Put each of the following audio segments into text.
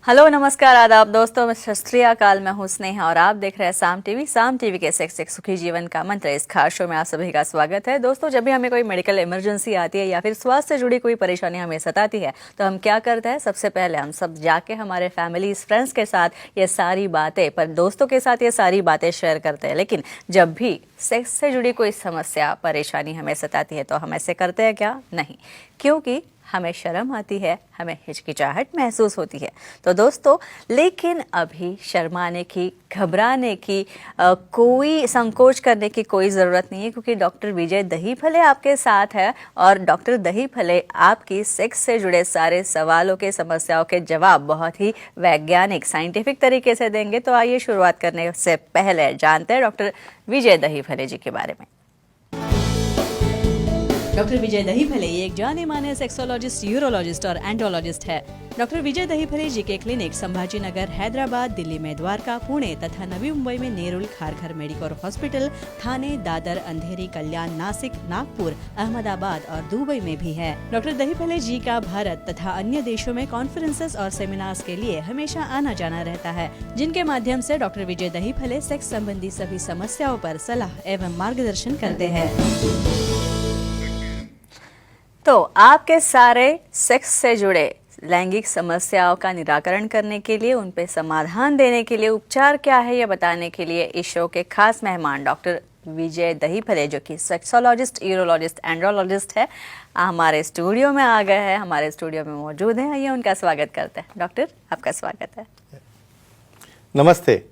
Hello नमस्कार आदाब दोस्तों, मैं सत श्री अकाल। मैं हूं स्नेहा और आप देख रहे हैं साम टीवी के सेक्स एक सुखी जीवन का मंत्र। इस खास शो में आप सभी का स्वागत है। दोस्तों, जब भी हमें कोई मेडिकल इमरजेंसी आती है या फिर स्वास्थ्य से जुड़ी कोई परेशानी हमें सताती है तो हम क्या करते हैं? सबसे पहले हम सब जाके हमारे फैमिली फ्रेंड्स के साथ ये सारी बातें, पर दोस्तों के साथ ये सारी बातें शेयर करते हैं। लेकिन जब भी सेक्स से जुड़ी कोई समस्या परेशानी हमें सताती है तो हम ऐसे करते हैं क्या? नहीं, क्योंकि हमें शर्म आती है, हमें हिचकिचाहट महसूस होती है। तो दोस्तों, लेकिन अभी शर्माने की, घबराने की, कोई संकोच करने की कोई ज़रूरत नहीं है, क्योंकि डॉक्टर विजय दहीफले आपके साथ है और डॉक्टर दहीफले आपकी सेक्स से जुड़े सारे सवालों के, समस्याओं के जवाब बहुत ही वैज्ञानिक, साइंटिफिक तरीके से देंगे। तो आइए शुरुआत करने से पहले जानते हैं डॉक्टर विजय दहीफले जी के बारे में। डॉक्टर विजय दहीफले एक जाने माने सेक्सोलॉजिस्ट, यूरोलॉजिस्ट और एंडोलॉजिस्ट है। डॉक्टर विजय दहीफले जी के क्लिनिक संभाजी नगर, हैदराबाद, दिल्ली में द्वारका, पुणे तथा नवी मुंबई में नेरुल, खारघर मेडिकोर हॉस्पिटल, थाने, दादर, अंधेरी, कल्याण, नासिक, नागपुर, अहमदाबाद और दुबई में भी है। डॉक्टर दहीफले जी का भारत तथा अन्य देशों में कॉन्फ्रेंसेस और सेमिनार्स के लिए हमेशा आना जाना रहता है, जिनके माध्यम से डॉक्टर विजय दहीफले सेक्स संबंधी सभी समस्याओं पर सलाह एवं मार्गदर्शन करते हैं। तो आपके सारे सेक्स से जुड़े लैंगिक समस्याओं का निराकरण करने के लिए, उन पे समाधान देने के लिए, उपचार क्या है ये बताने के लिए इस शो के खास मेहमान डॉक्टर विजय दहीफले, जो कि सेक्सोलॉजिस्ट, यूरोलॉजिस्ट, एंड्रोलॉजिस्ट है, हमारे स्टूडियो में आ गए हैं, हमारे स्टूडियो में मौजूद हैं। आइए उनका स्वागत करते हैं। डॉक्टर, आपका स्वागत है। नमस्ते।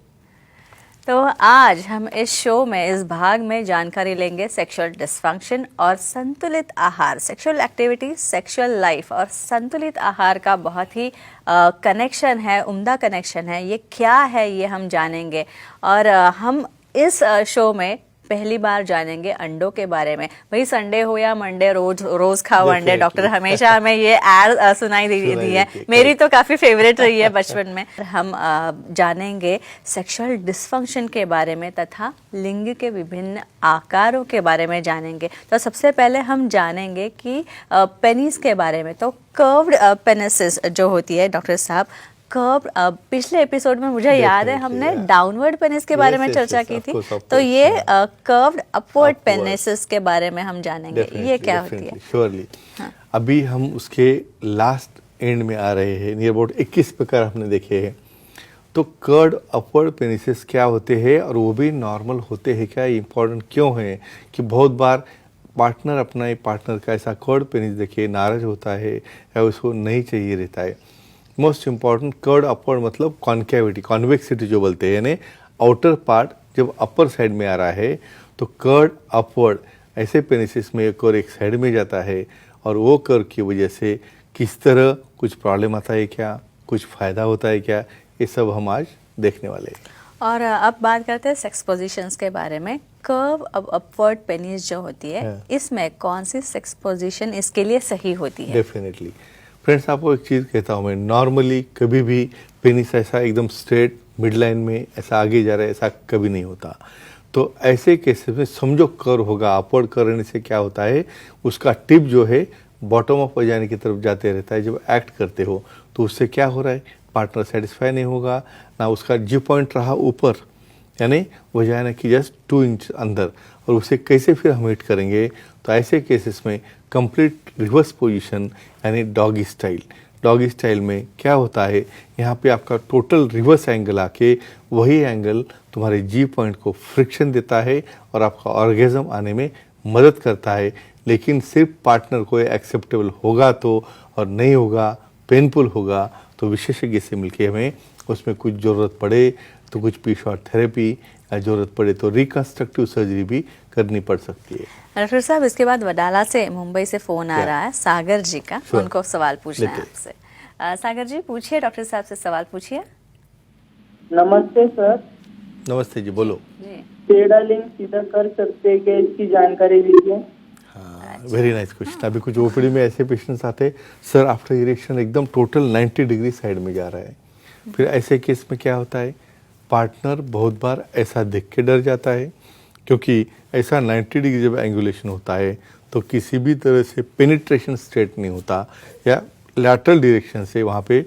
तो आज हम इस शो में, इस भाग में जानकारी लेंगे सेक्सुअल डिसफंक्शन और संतुलित आहार, सेक्सुअल एक्टिविटी, सेक्सुअल लाइफ और संतुलित आहार का बहुत ही कनेक्शन है, उम्दा कनेक्शन है। ये क्या है ये हम जानेंगे। और हम इस शो में पहली बार जानेंगे अंडों के बारे में। भाई संडे हो या मंडे, रोज खाओ अंडे। डॉक्टर हमेशा हमें ये एड सुनाई दी है, मेरी तो काफ़ी फेवरेट रही है बचपन में। हम जानेंगे सेक्सुअल डिसफंक्शन के बारे में तथा लिंग के विभिन्न आकारों के बारे में जानेंगे। तो सबसे पहले हम जानेंगे कि पेनिस के बारे में। तो कर्व्ड पेनिसेस जो होती है डॉक्टर साहब, कर्व, पिछले एपिसोड में मुझे याद है हमने डाउनवर्ड पेनिस के बारे में चर्चा की थी। तो ये कर्व्ड अपवर्ड पेनिसेस के बारे में हम जानेंगे। ये क्या होती है? श्योरली। अभी हम उसके लास्ट एंड में आ रहे हैं। नियर अबाउट 21 प्रकार हमने देखे हैं। तो कर्व्ड अपवर्ड पेनिसेस क्या होते हैं और वो भी नॉर्मल होते हैं क्या, इम्पोर्टेंट क्यों है कि बहुत बार पार्टनर अपना पार्टनर का ऐसा कर्व्ड पेनिस देखे नाराज होता है या उसको नहीं चाहिए रहता है। मोस्ट इम्पॉर्टेंट, कर्व्ड अपवर्ड मतलब कॉन्केविटी, कॉन्वेक्सिटी जो बोलते हैं, यानी आउटर पार्ट जब अपर साइड में आ रहा है तो कर्व्ड अपवर्ड ऐसे पेनिसिस में एक साइड में जाता है। और वो कर्व की वजह से किस तरह कुछ प्रॉब्लम आता है क्या, कुछ फ़ायदा होता है क्या, ये सब हम आज देखने वाले हैं। और अब बात करते हैं सेक्स पोजीशंस के बारे में। कर्व अपवर्ड पेनिस जो होती है, इसमें कौन सी सेक्स पोजीशन इसके लिए सही होती है? डेफिनेटली फ्रेंड्स, आपको एक चीज़ कहता हूँ मैं, नॉर्मली कभी भी पेनिस ऐसा एकदम स्ट्रेट मिड लाइन में ऐसा आगे जा रहा है, ऐसा कभी नहीं होता। तो ऐसे केसेस में समझो कर्व होगा, अपवर्ड करने से क्या होता है, उसका टिप जो है बॉटम ऑफ वजाइना की तरफ जाते रहता है। जब एक्ट करते हो तो उससे क्या हो रहा है, पार्टनर सेटिस्फाई नहीं होगा ना, उसका जी पॉइंट रहा ऊपर, यानी वजाइना की जस्ट 2 इंच अंदर, और उसे कैसे फिर हम हिट करेंगे। तो ऐसे केसेस में कंप्लीट रिवर्स पोजीशन यानी डॉगी स्टाइल। डॉगी स्टाइल में क्या होता है, यहाँ पे आपका टोटल रिवर्स एंगल आके वही एंगल तुम्हारे जी पॉइंट को फ्रिक्शन देता है और आपका ऑर्गेज़म आने में मदद करता है। लेकिन सिर्फ पार्टनर को एक्सेप्टेबल होगा तो, और नहीं होगा, पेनफुल होगा तो विशेषज्ञ से मिलके हमें उसमें कुछ ज़रूरत पड़े तो कुछ पीछवाड़ थेरेपी, ज़रूरत पड़े तो रिकन्स्ट्रक्टिव सर्जरी भी करनी पड़ सकती है। डॉक्टर साहब, इसके बाद वडाला से, मुंबई से फोन आ रहा है सागर जी का, उनको सवाल पूछना है आपसे। सागर जी पूछिए, डॉक्टर साहब से सवाल पूछिए। नमस्ते सर। नमस्ते जी, बोलो जी। पेड़ा लिंक सीधा कर सकते हैं क्या, इसकी जानकारी दीजिए। हाँ, वेरी नाइस क्वेश्चन। अभी कुछ ओपीडी में ऐसे पेशेंट्स आते, सर आफ्टर इरेक्शन एकदम टोटल 90 डिग्री साइड में जा रहा है। फिर ऐसे केस में क्या होता है, पार्टनर बहुत बार ऐसा देख के डर जाता है, क्योंकि ऐसा 90 डिग्री जब एंगुलेशन होता है तो किसी भी तरह से पेनिट्रेशन स्टेट नहीं होता, या लैटरल डायरेक्शन से वहाँ पे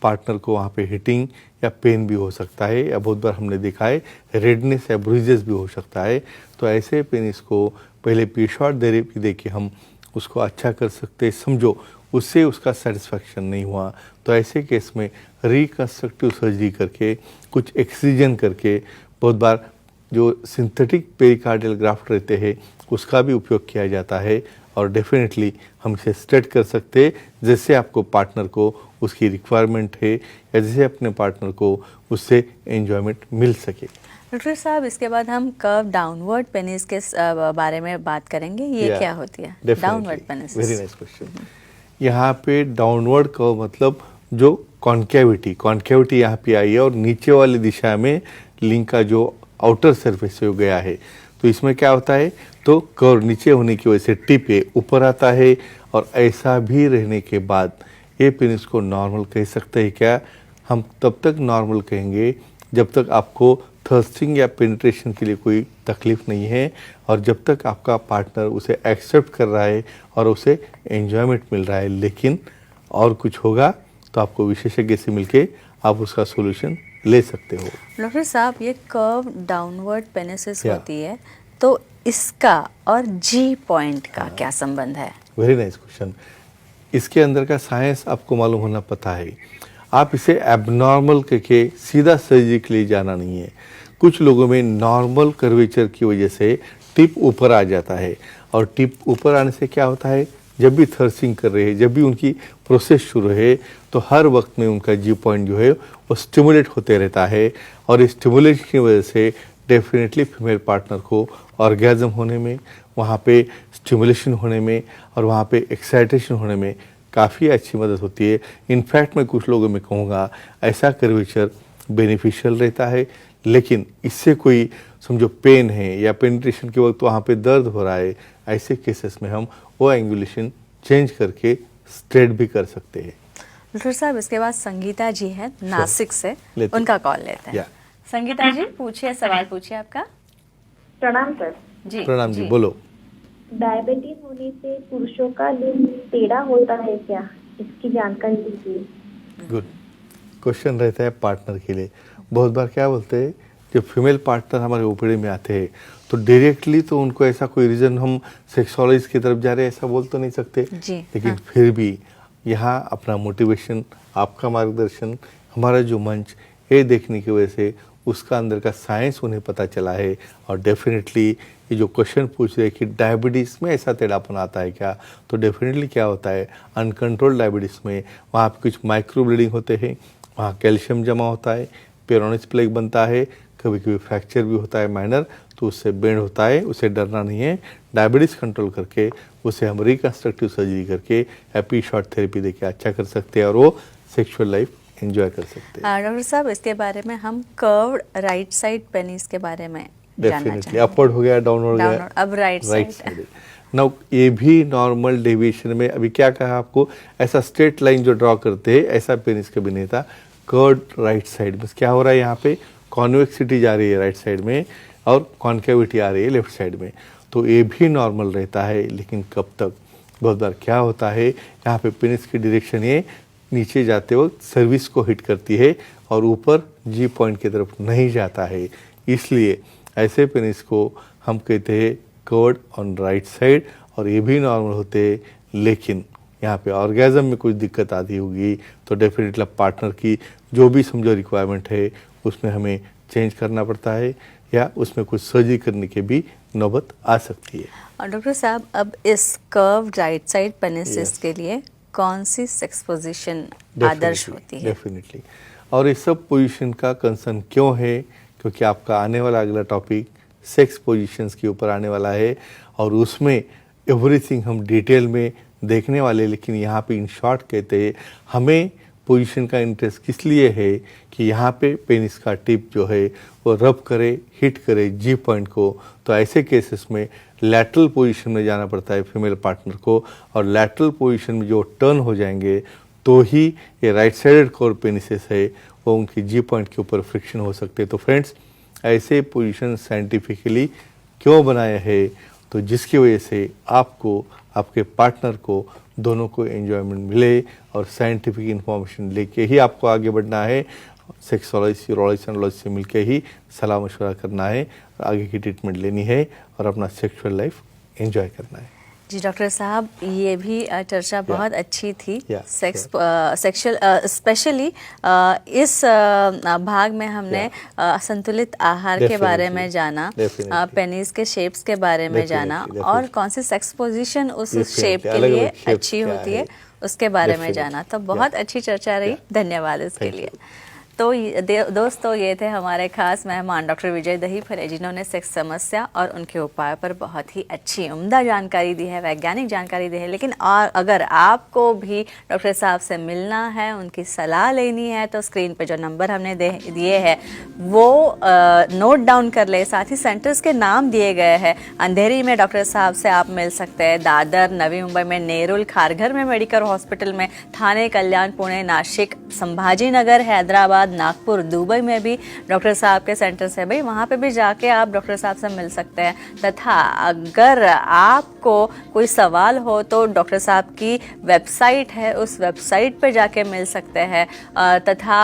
पार्टनर को वहाँ पे हिटिंग या पेन भी हो सकता है, या बहुत बार हमने देखा है रेडनेस या ब्रूजेस भी हो सकता है। तो ऐसे पेनिस को पहले पी-शॉर्ट थेरेपी दे के हम उसको अच्छा कर सकते हैं। समझो उससे उसका सेटिस्फैक्शन नहीं हुआ तो ऐसे केस में रिकंस्ट्रक्टिव सर्जरी करके, कुछ एक्ससीजन करके, बहुत बार जो सिंथेटिक पेरिकार्डियल ग्राफ्ट रहते हैं उसका भी उपयोग किया जाता है, और डेफिनेटली हम इसे स्ट्रेट कर सकते हैं जैसे आपको पार्टनर को उसकी रिक्वायरमेंट है, या जैसे अपने पार्टनर को उससे एंजॉयमेंट मिल सके। डॉक्टर साहब, इसके बाद हम कर्व डाउनवर्ड पेनिस के बारे में बात करेंगे। ये क्या होती है downward penis? Very nice question. यहाँ पे डाउनवर्ड कर्व मतलब जो कॉन्केविटी यहाँ पे आई है और नीचे वाली दिशा में लिंग का जो आउटर सरफेस हो गया है। तो इसमें क्या होता है, तो कर्व नीचे होने की वजह से टिप है ऊपर आता है, और ऐसा भी रहने के बाद ये पेनिस को नॉर्मल कह सकते हैं क्या? हम तब तक नॉर्मल कहेंगे जब तक आपको थर्स्टिंग या पेनिट्रेशन के लिए कोई तकलीफ नहीं है, और जब तक आपका पार्टनर उसे एक्सेप्ट कर रहा है और उसे एंजॉयमेंट मिल रहा है। लेकिन और कुछ होगा तो आपको विशेषज्ञ से मिलके आप उसका सोल्यूशन ले सकते हो। डॉक्टर साहब, ये कर्व डाउनवर्ड पेनिस होती है, तो इसका और जी पॉइंट का क्या संबंध है? Very nice question. इसके अंदर का साइंस आपको मालूम होना पता है। आप इसे एबनॉर्मल करके सीधा सर्जरी के लिए जाना नहीं है। कुछ लोगों में नॉर्मल कर्वेचर की वजह से टिप ऊपर आ जाता है, और टिप ऊपर आने से क्या होता है, जब भी थर्सिंग कर रहे हैं, जब भी उनकी प्रोसेस शुरू है, तो हर वक्त में उनका जी पॉइंट जो है वो स्टिमुलेट होते रहता है, और इस स्टिमुलेशन की वजह से डेफिनेटली फीमेल पार्टनर को ऑर्गेज़म होने में, वहाँ पे स्टिमुलेशन होने में और वहाँ पे एक्साइटेशन होने में काफ़ी अच्छी मदद होती है। इनफैक्ट मैं कुछ लोगों में कहूँगा ऐसा कर्वेचर बेनिफिशियल रहता है, लेकिन इससे कोई समझो पेन है या पेनिट्रेशन के वक्त वहाँ पे दर्द हो रहा है, ऐसे केसेस में हम वो एंगुलेशन चेंज करके स्ट्रेट भी कर सकते हैं। डॉक्टर साहब, इसके बाद संगीता जी हैं नासिक से, उनका कॉल लेते हैं। संगीता जी, पूछिए, सवाल पूछिए आपका। प्रणाम सर। जी प्रणाम जी, बोलो। डायबिटीज होने से पुरुषों का लिंग टेढ़ा होता है क्या, इसकी जानकारी दीजिए। गुड क्वेश्चन रहता है पार्टनर के लिए। बहुत बार क्या बोलते हैं, जब फीमेल पार्टनर हमारे ओपीडी में आते हैं तो डायरेक्टली तो उनको ऐसा कोई रीज़न हम सेक्सोलॉजिस्ट की तरफ जा रहे हैं ऐसा बोल तो नहीं सकते, लेकिन फिर भी यहाँ अपना मोटिवेशन, आपका मार्गदर्शन, हमारा जो मंच, ये देखने की वजह से उसका अंदर का साइंस उन्हें पता चला है। और डेफिनेटली ये जो क्वेश्चन पूछ रहे हैं कि डायबिटीज़ में ऐसा टेढ़ापन आता है क्या, तो डेफिनेटली क्या होता है, अनकंट्रोल्ड डायबिटीज़ में वहाँ पे कुछ माइक्रो ब्लीडिंग होते हैं, वहाँ कैल्शियम जमा होता है, पेरोनिस प्लेग बनता है, कभी कभी फ्रैक्चर भी होता है माइनर, तो उससे बेंड होता है। उसे डरना नहीं है, डायबिटीज़ कंट्रोल करके उसे हम रिकंस्ट्रक्टिव सर्जरी करके हैप्पी शॉर्ट थेरेपी देके अच्छा कर सकते हैं और वो सेक्सुअल लाइफ एंजॉय कर सकते हैं। डॉक्टर साहब, इसके बारे में हम कर्व्ड राइट साइड पेनिस के बारे में डेफिनेटली अपवर्ड हो गया, डाउनवर्ड हो गया, अब राइट साइड। नाउ ये भी नॉर्मल डेविएशन में, अभी क्या कहा आपको, ऐसा स्ट्रेट लाइन जो ड्रॉ करते हैं ऐसा पेनिस कभी नहीं था। कर्व्ड राइट साइड में क्या हो रहा है, यहाँ पे कॉन्वेक्सिटी जा रही है राइट साइड में और कॉन्केविटी आ रही है लेफ्ट साइड में, तो ये भी नॉर्मल रहता है। लेकिन कब तक, बहुत बार क्या होता है, यहाँ पे पेनिस की डायरेक्शन ये नीचे जाते वक्त सर्विस को हिट करती है और ऊपर जी पॉइंट की तरफ नहीं जाता है, इसलिए ऐसे पेनिस को हम कहते हैं कर्व्ड ऑन राइट साइड, और ये भी नॉर्मल होते हैं। लेकिन यहाँ पे ऑर्गेज़म में कुछ दिक्कत आती होगी तो डेफिनेटली पार्टनर की जो भी समझो रिक्वायरमेंट है उसमें हमें चेंज करना पड़ता है, या उसमें कुछ सर्जरी करने की भी नौबत आ सकती है। और डॉक्टर साहब, अब इस कर्व राइट साइड पेनिस के लिए कौन सी सेक्स पोजीशन आदर्श होती है? डेफिनेटली, और इस सब पोजीशन का कंसर्न क्यों है, क्योंकि आपका आने वाला अगला टॉपिक सेक्स पोजीशंस के ऊपर आने वाला है, और उसमें एवरीथिंग हम डिटेल में देखने वाले। लेकिन यहाँ पे इन शॉर्ट कहते हैं, हमें पोजीशन का इंटरेस्ट किस लिए है कि यहाँ पे पेनिस का टिप जो है वो रब करे, हिट करे जी पॉइंट को। तो ऐसे केसेस में लैटरल पोजीशन में जाना पड़ता है फीमेल पार्टनर को, और लैटरल पोजीशन में जो टर्न हो जाएंगे तो ही ये राइट साइडेड कोर पेनिसेस है वो उनकी जी पॉइंट के ऊपर फ्रिक्शन हो सकते हैं। तो फ्रेंड्स, ऐसे पोजीशन साइंटिफिकली क्यों बनाए हैं, तो जिसकी वजह से आपको, आपके पार्टनर को, दोनों को एंजॉयमेंट मिले और साइंटिफिक इंफॉर्मेशन लेके ही आपको आगे बढ़ना है। सेक्सोलॉजी, यूरोलॉजी, एंड्रोलॉजी से मिलके ही सलाह मशवरा करना है, आगे की ट्रीटमेंट लेनी है और अपना सेक्सुअल लाइफ एंजॉय करना है। जी डॉक्टर साहब, ये भी चर्चा बहुत अच्छी थी। सेक्सुअल स्पेशली इस भाग में हमने संतुलित आहार के बारे में जाना, पेनिस के शेप्स के बारे में जाना और कौन सी सेक्स पोजीशन उस शेप के लिए अच्छी होती है उसके बारे में जाना। तो बहुत अच्छी चर्चा रही, धन्यवाद इसके लिए। तो दोस्तों, ये थे हमारे खास मेहमान डॉक्टर विजय दहीफले, जिन्होंने सेक्स समस्या और उनके उपाय पर बहुत ही अच्छी उम्दा जानकारी दी है, वैज्ञानिक जानकारी दी है। लेकिन और अगर आपको भी डॉक्टर साहब से मिलना है, उनकी सलाह लेनी है, तो स्क्रीन पे जो नंबर हमने दिए हैं वो नोट डाउन कर ले। साथ ही सेंटर्स के नाम दिए गए हैं। अंधेरी में डॉक्टर साहब से आप मिल सकते हैं, दादर, नवी मुंबई में नेरुल, खारघर में मेडिकल हॉस्पिटल में, थाने, कल्याण, पुणे, नासिक, संभाजी नगर, हैदराबाद, नागपुर, दुबई में भी डॉक्टर साहब के सेंटर्स है भाई, वहाँ पे भी जाके आप डॉक्टर साहब से मिल सकते हैं। तथा अगर आपको कोई सवाल हो तो डॉक्टर साहब की वेबसाइट है, उस वेबसाइट पे जाके मिल सकते हैं। तथा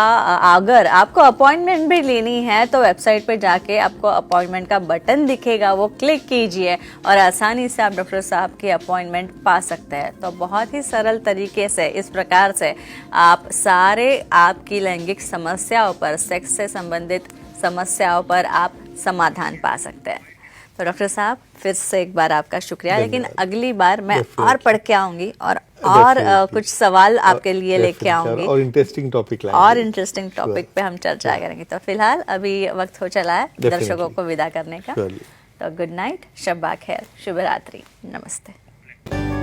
अगर आपको अपॉइंटमेंट भी लेनी है तो वेबसाइट पे जाके आपको अपॉइंटमेंट का बटन दिखेगा, वो क्लिक कीजिए और आसानी से आप डॉक्टर साहब की अपॉइंटमेंट पा सकते हैं। तो बहुत ही सरल तरीके से, इस प्रकार से आप सारे आपकी लैंगिक समस्याओं पर, सेक्स से संबंधित समस्याओं पर आप समाधान पा सकते हैं। तो डॉक्टर साहब, फिर से एक बार आपका शुक्रिया। लेकिन अगली बार मैं और पढ़ के आऊंगी और कुछ सवाल आपके लिए लेके आऊंगी और इंटरेस्टिंग टॉपिक पे हम चर्चा करेंगे। तो फिलहाल अभी वक्त हो चला है दर्शकों को विदा करने का। तो गुड नाइट, शब्बा खैर, शुभ रात्रि, नमस्ते।